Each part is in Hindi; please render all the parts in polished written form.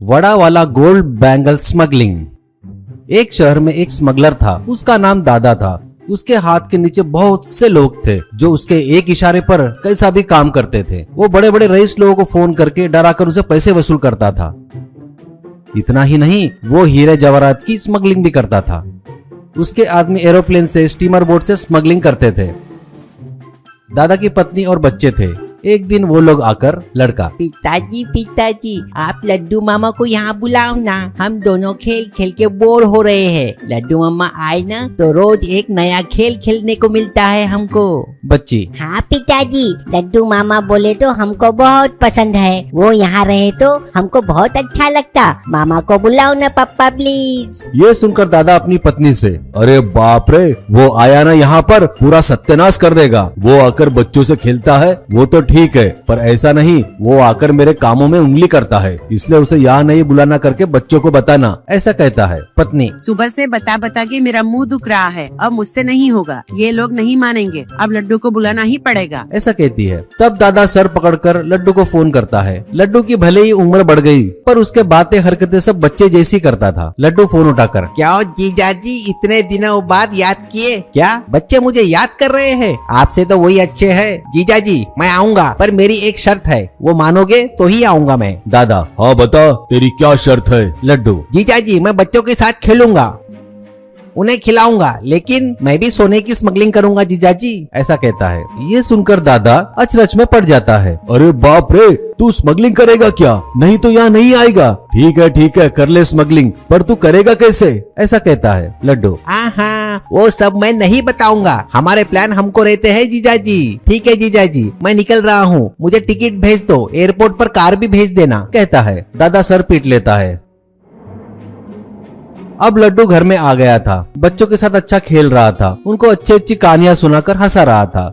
वड़ा वाला गोल्ड बैंगल स्मगलिंग। एक शहर में एक स्मगलर था, उसका नाम दादा था। उसके हाथ के नीचे बहुत से लोग थे जो उसके एक इशारे पर कैसा भी काम करते थे। वो बड़े बड़े रईस लोगों को फोन करके डराकर उसे पैसे वसूल करता था। इतना ही नहीं, वो हीरे जवाहरात की स्मगलिंग भी करता था। उसके आदमी एरोप्लेन से, स्टीमर बोट से स्मगलिंग करते थे। दादा की पत्नी और बच्चे थे। एक दिन वो लोग आकर, लड़का, पिताजी आप लड्डू मामा को यहाँ बुलाओ ना, हम दोनों खेल खेल के बोर हो रहे हैं। लड्डू मामा आए ना तो रोज एक नया खेल खेलने को मिलता है हमको। बच्ची, हाँ पिताजी, लड्डू मामा बोले तो हमको बहुत पसंद है, वो यहाँ रहे तो हमको बहुत अच्छा लगता। मामा को बुलाओ ना पापा प्लीज। ये सुनकर दादा अपनी पत्नी से, अरे बाप रे, वो आया ना यहाँ पर पूरा सत्यानाश कर देगा। वो आकर बच्चों से खेलता है वो तो ठीक है, पर ऐसा नहीं, वो आकर मेरे कामों में उंगली करता है, इसलिए उसे यहाँ नहीं बुलाना करके बच्चों को बताना, ऐसा कहता है। पत्नी, सुबह से बता बता के मेरा मुंह दुख रहा है, अब मुझसे नहीं होगा, ये लोग नहीं मानेंगे, अब लड्डू को बुलाना ही पड़ेगा, ऐसा कहती है। तब दादा सर पकड़कर लड्डू को फोन करता है। लड्डू की भले ही उम्र बढ़ गई, पर उसके बातें हरकतें सब बच्चे जैसी करता था। लड्डू फोन उठाकर, क्या जीजाजी इतने दिनों बाद याद किए क्या? बच्चे मुझे याद कर रहे हैं, आपसे तो वही अच्छे हैं। जीजाजी मैं आऊंगा, पर मेरी एक शर्त है, वो मानोगे तो ही आऊंगा मैं। दादा, हाँ बता, तेरी क्या शर्त है? लड्डू, जीजाजी मैं बच्चों के साथ खेलूंगा, उन्हें खिलाऊंगा, लेकिन मैं भी सोने की स्मगलिंग करूंगा जीजाजी, ऐसा कहता है। ये सुनकर दादा अचरज में पड़ जाता है। अरे बाप रे, तू स्मगलिंग करेगा क्या? नहीं तो यहाँ नहीं आएगा। ठीक है कर ले स्मगलिंग, पर तू करेगा कैसे? ऐसा कहता है। लड्डू, हाँ वो सब मैं नहीं बताऊंगा, हमारे प्लान हमको रहते हैं जीजाजी। ठीक है जीजाजी, मैं निकल रहा हूँ, मुझे टिकट भेज दो, एयरपोर्ट पर कार भी भेज देना, कहता है। दादा सर पीट लेता है। अब लड्डू घर में आ गया था, बच्चों के साथ अच्छा खेल रहा था, उनको अच्छी अच्छी कहानियां सुनाकर हंसा रहा था।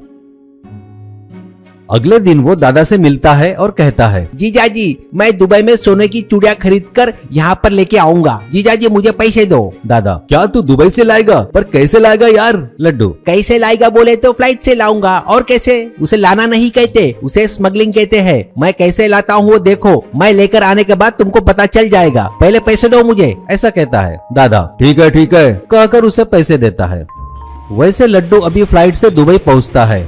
अगले दिन वो दादा से मिलता है और कहता है, जीजाजी मैं दुबई में सोने की चूड़ियां खरीदकर यहाँ पर लेके आऊंगा, जीजाजी मुझे पैसे दो। दादा, क्या तू दुबई से लाएगा? पर कैसे लाएगा यार? लड्डू, कैसे लाएगा बोले तो फ्लाइट से लाऊंगा, और कैसे? उसे लाना नहीं कहते, उसे स्मगलिंग कहते हैं। मैं कैसे लाता हूँ वो देखो, मैं लेकर आने के बाद तुमको पता चल जाएगा, पहले पैसे दो मुझे, ऐसा कहता है। दादा, ठीक है कहकर उसे पैसे देता है। वैसे लड्डू अभी फ्लाइट से दुबई पहुंचता है।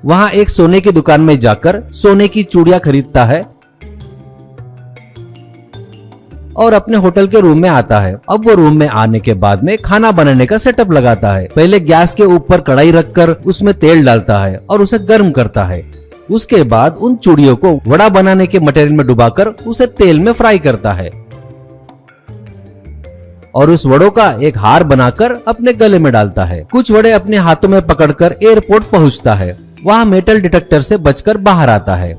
वहां एक सोने की दुकान में जाकर सोने की चूड़ियां खरीदता है और अपने होटल के रूम में आता है। अब वो रूम में आने के बाद में खाना बनाने का सेटअप लगाता है। पहले गैस के ऊपर कढ़ाई रखकर उसमें तेल डालता है और उसे गर्म करता है। उसके बाद उन चूड़ियों को वड़ा बनाने के मटेरियल में डुबाकर उसे तेल में फ्राई करता है और उस वड़ों का एक हार बनाकर अपने गले में डालता है। कुछ वड़े अपने हाथों में पकड़कर एयरपोर्ट पहुंचता है। वहां मेटल डिटेक्टर से बचकर बाहर आता है।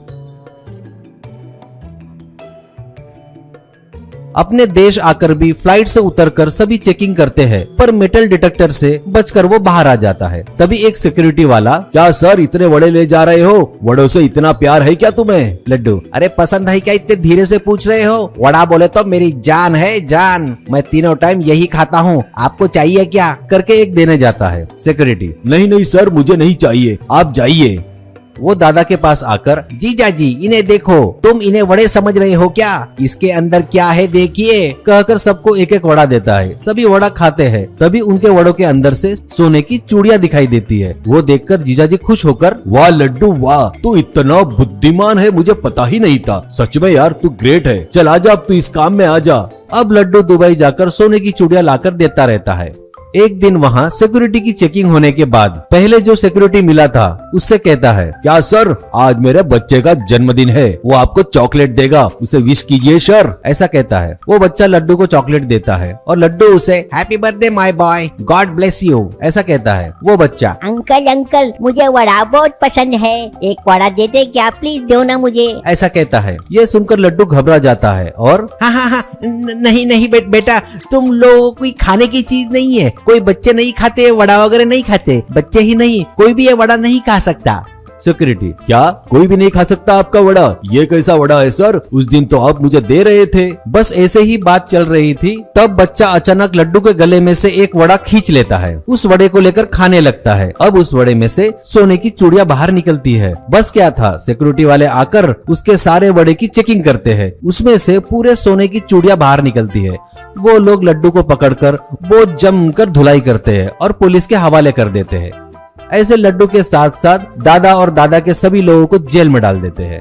अपने देश आकर भी फ्लाइट से उतरकर सभी चेकिंग करते हैं, पर मेटल डिटेक्टर से बचकर वो बाहर आ जाता है। तभी एक सिक्योरिटी वाला, क्या सर इतने वड़े ले जा रहे हो? वड़ों से इतना प्यार है क्या तुम्हें? लड्डू, अरे पसंद है क्या, इतने धीरे से पूछ रहे हो? वड़ा बोले तो मेरी जान है जान, मैं तीनों टाइम यही खाता हूँ, आपको चाहिए क्या? करके एक देने जाता है। सिक्योरिटी, नहीं सर मुझे नहीं चाहिए, आप जाइए। वो दादा के पास आकर, जीजाजी इन्हें देखो, तुम इन्हें वड़े समझ रहे हो क्या? इसके अंदर क्या है देखिए, कहकर सबको एक एक वड़ा देता है। सभी वड़ा खाते हैं। तभी उनके वड़ों के अंदर से सोने की चूड़ियां दिखाई देती है। वो देखकर जीजाजी खुश होकर, वाह लड्डू वाह, तू इतना बुद्धिमान है, मुझे पता ही नहीं था, सच में यार तू ग्रेट है, चल आजा अब तू इस काम में आजा। अब लड्डू दुबई जाकर सोने की चूड़ियां लाकर देता रहता है। एक दिन वहाँ सिक्योरिटी की चेकिंग होने के बाद पहले जो सिक्योरिटी मिला था उससे कहता है, क्या सर आज मेरे बच्चे का जन्मदिन है, वो आपको चॉकलेट देगा, उसे विश कीजिए सर, ऐसा कहता है। वो बच्चा लड्डू को चॉकलेट देता है और लड्डू उसे happy birthday my boy, God bless you, ऐसा कहता है। वो बच्चा, अंकल मुझे वड़ा बहुत पसंद है, एक वड़ा दे दे क्या, प्लीज दो ना मुझे, ऐसा कहता है। ये सुनकर लड्डू घबरा जाता है और हाँ नहीं बेटा, तुम लोगों की खाने की चीज नहीं है, कोई बच्चे नहीं खाते वड़ा वगैरह नहीं खाते, बच्चे ही नहीं कोई भी ये वड़ा नहीं खा सकता। सिक्योरिटी, क्या कोई भी नहीं खा सकता आपका वड़ा? ये कैसा वड़ा है सर? उस दिन तो आप मुझे दे रहे थे। बस ऐसे ही बात चल रही थी, तब बच्चा अचानक लड्डू के गले में से एक वड़ा खींच लेता है, उस वड़े को लेकर खाने लगता है। अब उस वड़े में से सोने की चूड़ियां बाहर निकलती है। बस क्या था, सिक्योरिटी वाले आकर उसके सारे वड़े की चेकिंग करते हैं, उसमें से पूरे सोने की चूड़ियां बाहर निकलती है। वो लोग लड्डू को पकड़कर बहुत जमकर धुलाई करते हैं और पुलिस के हवाले कर देते हैं। ऐसे लड्डू के साथ साथ दादा और दादा के सभी लोगों को जेल में डाल देते हैं।